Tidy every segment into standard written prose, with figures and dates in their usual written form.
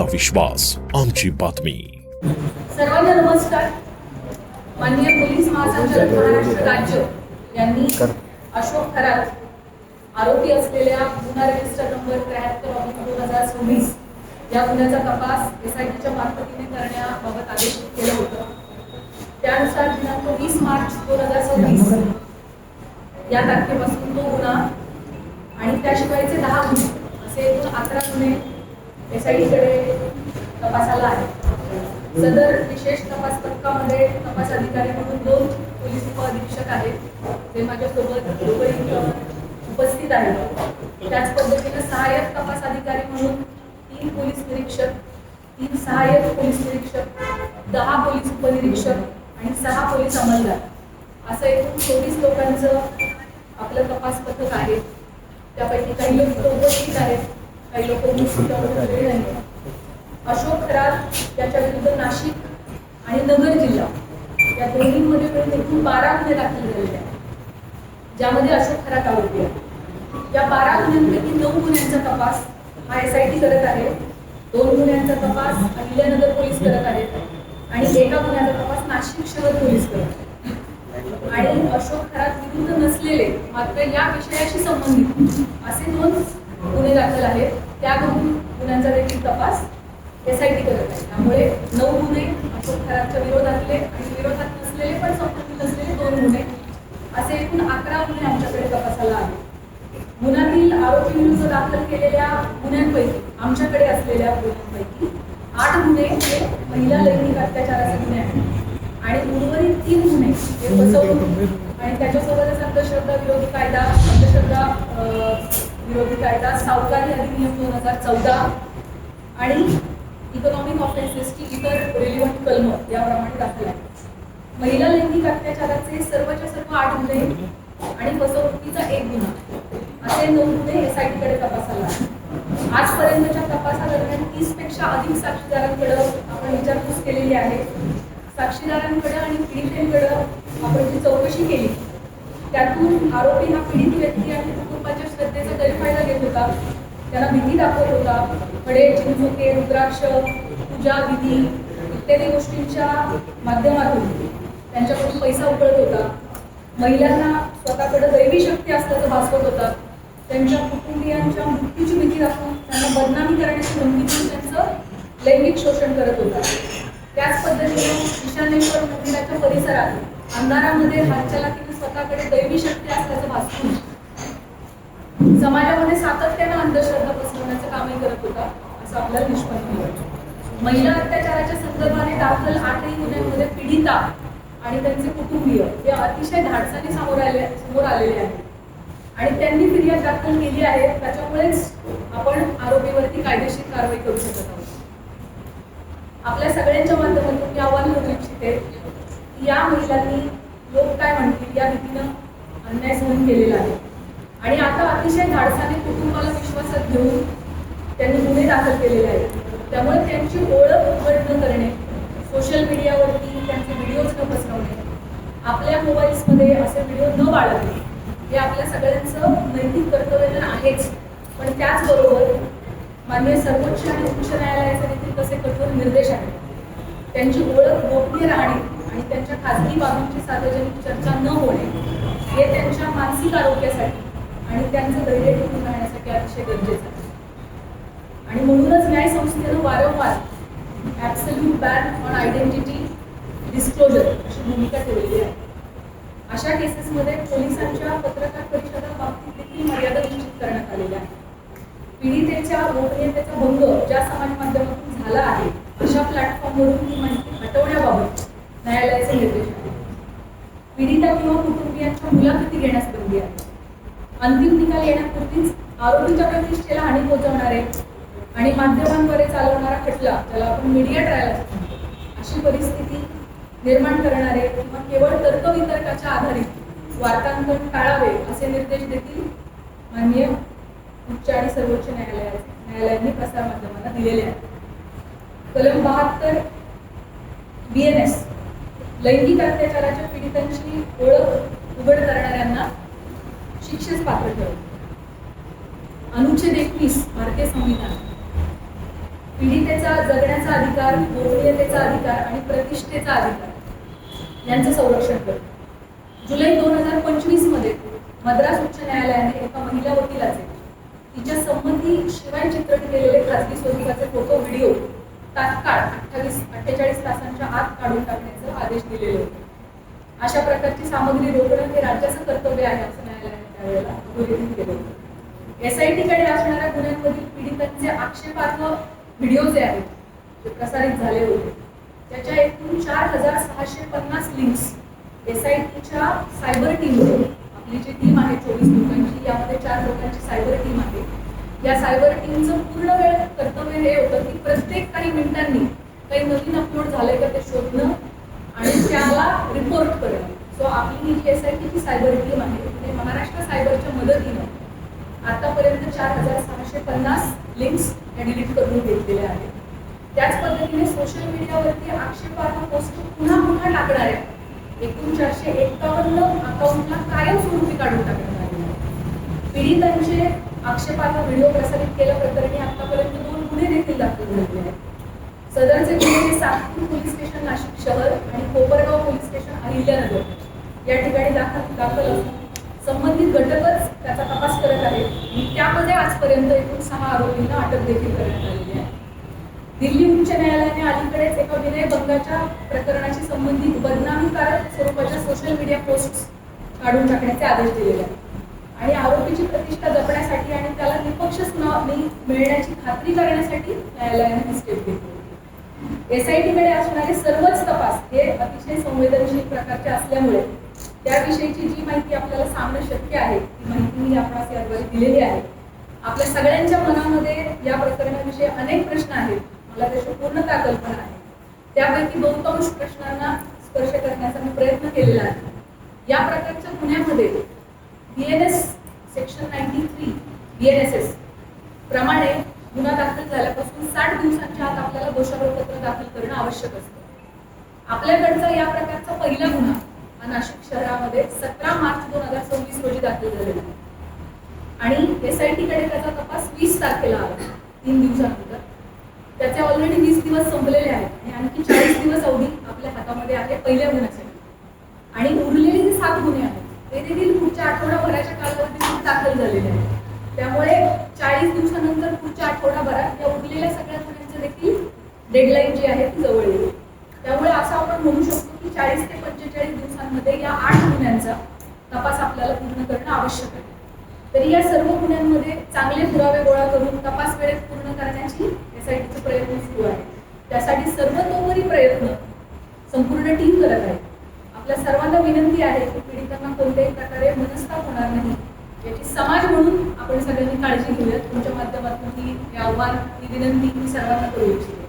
आमचा विश्वास, आमची बातमी. सर्वांना नमस्कार. माननीय पोलीस महासंचालक महाराष्ट्र राज्य यांनी अशोक खरात आरोपी असलेल्या गुन्हा रजिस्टर नंबर 73/2026 या गुन्ह्याचा तपास SITच्या मार्फतीने करण्याबाबत आदेश केलं होतं. त्यानुसार दिनांक 20 मार्च 2026 या तारखेपासून तो गुन्हा आणि त्याशिवायचे 10 गुन्हे असे एकूण 11 गुन्हे SITकडे तपासाला आहे. सदर विशेष तपास पथकामध्ये तपास अधिकारी म्हणून 2 पोलीस उपअधीक्षक आहेत, ते माझ्यासोबत उपस्थित आहेत. त्याच पद्धतीने सहाय्यक तपास अधिकारी म्हणून 3 पोलीस निरीक्षक, 3 सहाय्यक पोलीस निरीक्षक, 10 पोलीस उपनिरीक्षक आणि 6 पोलीस अंमलदार असं एकूण 24 लोकांचं आपलं तपास पथक आहे. त्यापैकी काही लोक उपस्थित आहेत, काही लोक उपस्थित नाही. अशोक खरात याच्या विरुद्ध नाशिक आणि नगर जिल्हा या दोन्हीमध्ये मिळून एकूण 12 गुन्हे दाखल झालेले आहेत, ज्यामध्ये अशोक खरात आरोपी आहे. या 12 गुन्ह्यांपैकी 9 गुन्ह्यांचा तपास हा SIT करत आहे, 2 गुन्ह्यांचा तपास अहिल्यानगर पोलीस करत आहेत आणि एका गुन्ह्याचा तपास नाशिक शहर पोलीस करत आहेत. आणि अशोक खरात विरुद्ध नसलेले मात्र या विषयाशी संबंधित असे 2 गुन्हे दाखल आहेत. त्या गुन्ह्यांचा देखील तपास SIT करत आहे. त्यामुळे 9 गुन्हे अशोक खरातच्या विरोधातले आणि विरोधात नसलेले पण संबंधित असलेले 2 गुन्हे असे एकूण 11 गुन्हे आमच्याकडे तपासाला आहेत. गुन्ह्यातील आरोपी विरुद्ध दाखल केलेल्या गुन्ह्यांपैकी आमच्याकडे असलेल्या गुन्ह्यांपैकी 8 गुन्हे हे महिला लैंगिक अत्याचाराचे गुन्हे आहेत आणि उर्वरित 3 गुन्हे हे फसवणूक आणि त्याच्यासोबतच अंधश्रद्धा विरोधी कायदा, अंधश्रद्धा विरोधी कायदा, सावकारी अधिनियम 2014 आणि इकॉनॉमिक ऑफेन्सेसची इतर रिलिव्हंट कलम याप्रमाणे दाखल आहे. महिला लैंगिक अत्याचाराचे सर्वच्या सर्व 8 गुन्हे आणि फसवणुकीचा 1 गुन्हा असे 9 गुन्हे SITकडे तपासाला आहे. आजपर्यंतच्या तपासादरम्यान 30 पेक्षा अधिक साक्षीदारांकडे आपण विचारपूस केलेली आहे. साक्षीदारांकडे आणि पीडितेकडे आपण जी चौकशी केली त्यातून आरोपी हा पीडित व्यक्ती आणि कुटुंबाच्या श्रद्धेचा गैरफायदा घेत होता, त्यांना भीती दाखवत होता, खडे, चिंचोके, रुद्राक्ष, पूजा विधी इत्यादी गोष्टींच्या माध्यमातून त्यांच्याकडून पैसा उकळत होता, महिलांना स्वतःकडे दैवी शक्ती असल्याचं भासवत होता, त्यांच्या कुटुंबियांच्या मृत्यूची भीती दाखवून त्यांना बदनामी करण्याची धमकी देऊन त्यांचं लैंगिक शोषण करत होता. त्याच पद्धतीने ईशानेश्वर मंदिराच्या परिसरात अंधारामध्ये हातचलाकीने स्वतःकडे दैवी शक्ती असल्याचं भासवून समाजामध्ये सातत्यानं अंधश्रद्धा पसरवण्याचं कामही करत होता असं आपल्याला निष्पन्न झालं. महिला अत्याचाराच्या संदर्भाने दाखल 8 गुन्ह्यांमध्ये पीडिता आणि त्यांचे कुटुंबीय हे अतिशय धाडसाने समोर आलेले आहेत आणि त्यांनी फिर्याद दाखल केली आहे. त्याच्यामुळेच आपण आरोपीवरती कायदेशीर कारवाई करू शकत आहोत. आपल्या सगळ्यांच्या माध्यमातून मी आव्हान करू इच्छिते की या महिलांनी लोक काय म्हणतील या भीतीनं अन्याय सहन केलेला आहे आणि आता अतिशय धाडसाने कुटुंबाला विश्वासात घेऊन त्यांनी गुन्हे दाखल केलेले आहेत. त्यामुळे त्यांची ओळख उघड न करणे, सोशल मीडियावरती त्यांचे व्हिडिओज न पसरवणे, आपल्या मोबाईल्समध्ये असे व्हिडिओ न बाळगणे हे आपल्या सगळ्यांचं नैतिक कर्तव्य तर आहेच, पण त्याचबरोबर माननीय सर्वोच्च आणि उच्च न्यायालयाचे देखील तसे कठोर निर्देश आहेत. त्यांची ओळख गोपनीय राहणे आणि त्यांच्या खाजगी बाबींची सार्वजनिक चर्चा न होणे हे त्यांच्या मानसिक आरोग्यासाठी आणि त्यांचं धैर्य टिकून राहण्यासाठी अतिशय गरजेचं आहे. आणि म्हणूनच न्याय संस्थेनं वारंवार absolute ban on identity disclosure अशी भूमिका ठेवलेली आहे. अशा केसेसमध्ये पोलिसांच्या पत्रकार परिषदा बाबतीत देखील मर्यादा निश्चित करण्यात आलेल्या आहेत. पीडितेच्या गोपनीयतेचा भंग ज्या समाज माध्यमातून झाला आहे अशा प्लॅटफॉर्मवरून ही माहिती हटवण्याबाबत न्यायालयाचे निर्देश आहेत. पीडिता किंवा कुटुंबियांच्या मुलाखती घेण्यास बंदी आहे. अंतिम निकाल येण्यापूर्वीच आरोपीच्या प्रतिष्ठेला हानी पोहोचवणारे आणि माध्यमांद्वारे चालवणारा खटला, ज्याला आपण मीडिया ट्रायल असतो, अशी परिस्थिती निर्माण करणारे किंवा केवळ तर्कवितर्काच्या आधारित वार्तांकन टाळावे असे निर्देश देखील माननीय उच्च आणि सर्वोच्च न्यायालयांनी प्रसारमाध्यमांना दिलेले आहेत. कलम 72 BNS लैंगिक अत्याचाराच्या पीडितांची ओळख उघड करणाऱ्यांना शिक्षेस पात्र ठरवते. अनुच्छेद 21 भारतीय संविधान पीडितेचा जगण्याचा अधिकार, गोपनीयतेचा अधिकार आणि प्रतिष्ठेचा अधिकार यांचं संरक्षण करते. जुलै 2025 मध्ये मद्रास उच्च न्यायालयाने एका महिला वकिलाचे तिच्या संमतीशिवाय चित्रित केलेले खासगी स्वरूपाचे फोटो व्हिडिओ तात्काळ 48 तासांच्या आत काढून टाकण्याचे आदेश दिलेले होते. अशा प्रकारची सामग्री रोखणं हे राज्याचं कर्तव्य आहे असं न्यायालयाने त्यावेळेला अधोरेखित केलं होतं. SIT कडे असणाऱ्या गुन्ह्यांमधील पीडितांचे आक्षेपार्ह व्हिडिओ जे आहेत जे प्रसारित झाले होते त्याच्या एकूण 4650 लिंक्स SITच्या सायबर टीमने, आपली जी टीम आहे 24 लोकांची, यामध्ये 4 लोकांची सायबर टीम आहे. या सायबर टीमचं पूर्ण वेळ कर्तव्य हे होतं की प्रत्येक काही मिनिटांनी काही नवीन अपलोड झालंय का ते शोधणं आणि त्याला रिपोर्ट करणं. सो आपली ही जी SITची सायबर टीम आहे ती महाराष्ट्र सायबरच्या मदतीनं आतापर्यंत 4650 लिंक्स डिलीट करून घेतलेल्या आहेत. त्याच पद्धतीने सोशल मीडियावरती आक्षेपार्ह पोस्ट पुन्हा पुन्हा टाकणाऱ्या एकूण 451 अकाउंटला कायमस्वरूपी काढून टाकण्यात आले आहे. पीडितांचे आक्षेपार्ह व्हिडिओ प्रसारित केल्याप्रकरणी आतापर्यंत 2 गुन्हे देखील दाखल झालेले आहेत. सदरचे गुन्हे सातपूर पोलीस स्टेशन नाशिक शहर आणि कोपरगाव पोलीस स्टेशन अहिल्यानगर या ठिकाणी दाखल असून संबंधित घटकच त्याचा तपास करत आहेत आणि त्यामध्ये आजपर्यंत एकूण 6 आरोपींना अटक देखील करण्यात आलेली आहे. दिल्ली उच्च न्यायालयाने अलीकडेच एका विनयभंगाच्या प्रकरणाशी संबंधित बदनामीकारक स्वरूपाच्या सोशल मीडिया पोस्ट्स काढून टाकण्याचे आदेश दिलेले आहेत आणि आरोपीची प्रतिष्ठा जपण्यासाठी आणि त्याला निपक्ष सुनावणी मिळण्याची खात्री करण्यासाठी न्यायालयाने ही स्टेप घेतली. SIT कडे असणारे सर्वच तपास हे अतिशय संवेदनशील प्रकारचे असल्यामुळे त्याविषयीची जी माहिती आपल्याला सांगणं शक्य आहे ती माहिती मी आपणास याद्वारे दिलेली आहे. आपल्या सगळ्यांच्या मनामध्ये या प्रकरणाविषयी अनेक प्रश्न आहेत, मला त्याची पूर्णतः कल्पना आहे. त्यापैकी बहुतांश प्रश्नांना स्पर्श करण्याचा मी प्रयत्न केलेला आहे. या प्रकारच्या गुन्ह्यामध्ये BNS सेक्शन 93 BNSS प्रमाणे गुन्हा दाखल झाल्यापासून 60 दिवसांच्या आत आपल्याला दोषारोपपत्र दाखल करणं आवश्यक असतं. आपल्याकडचा या प्रकारचा पहिला गुन्हा नाशिक शहरामध्ये 17 मार्च 2026 रोजी दाखल झालेला आहे आणि SIT कडे त्याचा तपास 20 तारखेला आला, 3 दिवसानंतर. त्याचे ऑलरेडी 20 दिवस संपलेले आहेत आणि आणखी 40 दिवस अवधी आपल्या हातामध्ये आहे पहिल्या गुन्ह्यासाठी. आणि उरलेले जे 7 गुन्हे आहेत ते देखील पुढच्या आठवडाभराच्या कालावधीत दाखल झालेले आहेत. त्यामुळे 40 दिवसानंतर पुढच्या आठवडाभरात या उरलेल्या सगळ्या गुन्ह्यांचे देखील डेडलाईन जी आहे ती जवळ येईल. त्यामुळे असं आपण म्हणू शकतो की 40 ते 45 दिवसांमध्ये या 8 गुन्ह्यांचा तपास आपल्याला पूर्ण करणं आवश्यक आहे. तरी या सर्व गुन्ह्यांमध्ये चांगले पुरावे गोळा करून तपास वेळेत पूर्ण करण्याची SITचे प्रयत्न सुरू आहे. त्यासाठी सर्वतोपरी प्रयत्न संपूर्ण टीम करत आहे. आपल्या सर्वांना विनंती आहे की पीडितांना कोणत्याही प्रकारे मनस्ताप होणार नाही याची समाज म्हणून आपण सगळ्यांनी काळजी घेऊयात. तुमच्या माध्यमातून ही आव्हान, ही विनंती मी सर्वांना करू इच्छिते.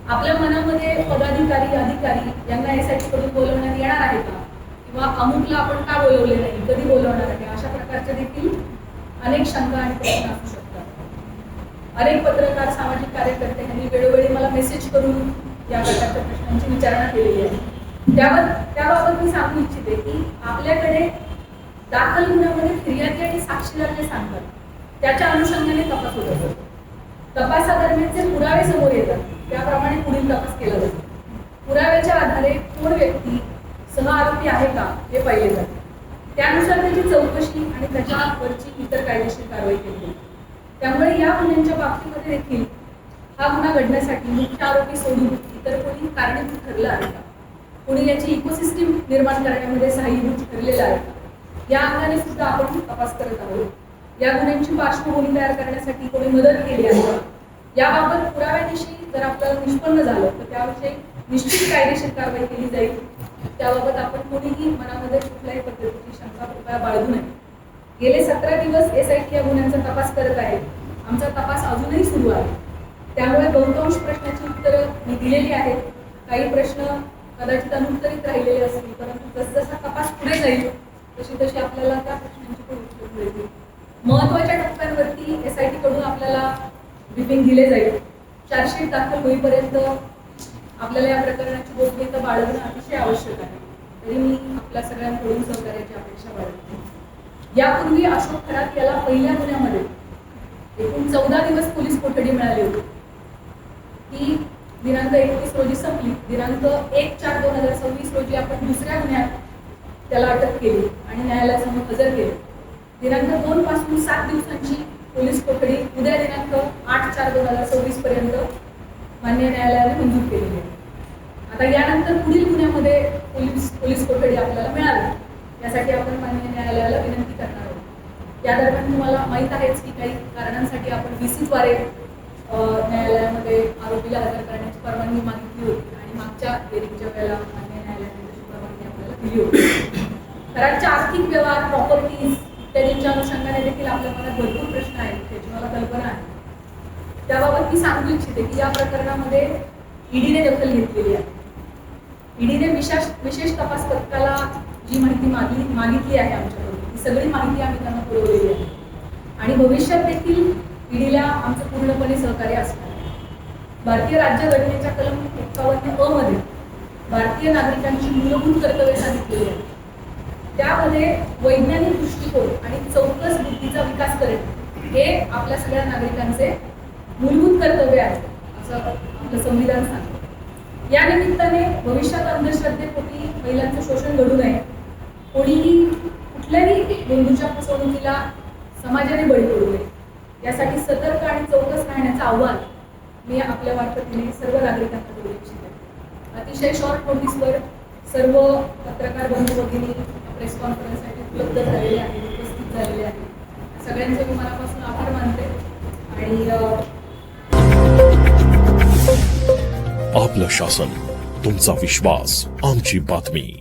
आपल्या मनामध्ये पदाधिकारी, अधिकारी यांना SIT कडून बोलवण्यात येणार आहे का, किंवा अमुकला आपण का बोलवले नाही, कधी बोलवणार आहे, अशा प्रकारचे देखील अनेक शंका आणि प्रश्न असू शकतात. अनेक पत्रकार, सामाजिक कार्यकर्ते यांनी वेळोवेळी मला मेसेज करून या प्रकारच्या प्रश्नांची विचारणा केलेली आहे. त्याबाबत मी सांगू इच्छिते की आपल्याकडे दाखल गुन्ह्यामध्ये फिर्यादी आणि साक्षीदार जे सांगतात त्याच्या अनुषंगाने तपास होत असतो. तपासादरम्यान जे पुरावे समोर येतात त्याप्रमाणे पुढील तपास केला जातो. पुराव्याच्या आधारे कोण व्यक्ती सह आरोपी आहे का हे पाहिले जाते. त्यानुसार त्याची चौकशी आणि त्याच्यावरची इतर कायदेशीर कारवाई केली जाते. त्यामुळे या गुन्ह्यांच्या बाबतीमध्ये देखील हा गुन्हा घडण्यासाठी मुख्य आरोपी सोडून इतर कोणी कारणीभूत ठरलं आहे का, कोणी याची इकोसिस्टीम निर्माण करण्यामध्ये सहाय्यभूत ठरलेलं आहे का, या अंगाने सुद्धा आपण तपास करत आहोत. या गुन्ह्यांची पार्श्वभूमी तयार करण्यासाठी कोणी मदत केली आहे का, याबाबत पुराव्याविषयी जर आपल्याला निष्पन्न झालं तर त्याविषयी निश्चित कायदेशीर कारवाई केली जाईल. त्याबाबत आपण कोणीही मनामध्ये कुठल्याही पद्धतीची शंका कृपया बाळगू नये. गेले 17 दिवस SIT या गुन्ह्यांचा तपास करत आहे. आमचा तपास अजूनही सुरू आहे. त्यामुळे बहुतांश प्रश्नाची उत्तरं मी दिलेली आहेत. काही प्रश्न कदाचित अनुत्तरित राहिलेले असतील, परंतु जसजसा तपास पुढे जाईल तशी तशी आपल्याला त्या प्रश्नांची पण उत्तर मिळतील. महत्त्वाच्या टप्प्यांवरती SIT कडून आपल्याला ब्रीफिंग दिले जाईल. चार्जशीट दाखल होईपर्यंत आपल्याला या प्रकरणाची गोपनीयता बाळगणं अतिशय आवश्यक आहे. तरी मी आपल्या सगळ्यांकडून सहकार्याची अपेक्षा बाळगते. यापूर्वी अशोक खरात याला पहिल्या गुन्ह्यामध्ये एकूण 14 दिवस पोलीस कोठडी मिळाली होती. ती दिनांक 31 रोजी संपली. दिनांक 1/4/2026 रोजी आपण दुसऱ्या गुन्ह्यात त्याला अटक केली आणि न्यायालयासमोर हजर केले. दिनांक 2 पासून 7 दिवसांची पोलीस कोठडी उद्या दिनांक 8/4/2026 पर्यंत माननीय न्यायालयाने मंजूर केलेली आहे. आता यानंतर पुढील गुन्ह्यामध्ये पोलीस कोठडी आपल्याला मिळावी यासाठी आपण माननीय न्यायालयाला विनंती करणार आहोत. या दरम्यान तुम्हाला माहीत आहेच की काही कारणांसाठी आपण VC-द्वारे न्यायालयामध्ये आरोपीला हजर करण्याची परवानगी मागितली होती आणि मागच्या हेअरिंगच्या वेळेला माननीय न्यायालयाने तशी परवानगी आपल्याला दिली होती. कराडच्या आर्थिक व्यवहार, प्रॉपर्टीज इत्यादींच्या अनुषंगाने देखील आपल्या मनात भरपूर प्रश्न आहेत, त्याची मला कल्पना आहे. त्याबाबत मी सांगू इच्छिते की या प्रकरणामध्ये ईडीने दखल घेतलेली आहे. ईडीने विशेष तपास पथकाला जी माहिती मागितली आहे आमच्याकडून ती सगळी माहिती आम्ही त्यांना पुरवलेली आहे आणि भविष्यात देखील ईडीला आमचं पूर्णपणे सहकार्य असणार आहे. भारतीय राज्यघटनेच्या कलम 51 अ मध्ये भारतीय नागरिकांची मूलभूत कर्तव्ये सांगितलेली आहेत. त्यामध्ये वैज्ञानिक दृष्टिकोन आणि चौकस बुद्धीचा विकास करणे हे आपल्या सगळ्या नागरिकांचे मूलभूत कर्तव्य आहे असं आपलं संविधान सांगतं. या निमित्ताने भविष्यात अंधश्रद्धेपोटी महिलांचं शोषण घडू नये, कोणीही कुठल्याही बंधूच्या फसवणुकीला समाजाने बळी पडू नये यासाठी सतर्क आणि चौकस राहण्याचं आव्हान मी आपल्या वाटपाने सर्व नागरिकांना करू इच्छिते. अतिशय शॉर्ट नोटीसवर सर्व पत्रकार बंधू भगिनी प्रेस कॉन्फरन्ससाठी उपलब्ध झालेले आहेत, उपस्थित झालेले आहेत. सगळ्यांचे मी मनापासून आभार मानते आणि आपलं शासन, तुमचा विश्वास, आमची बातमी.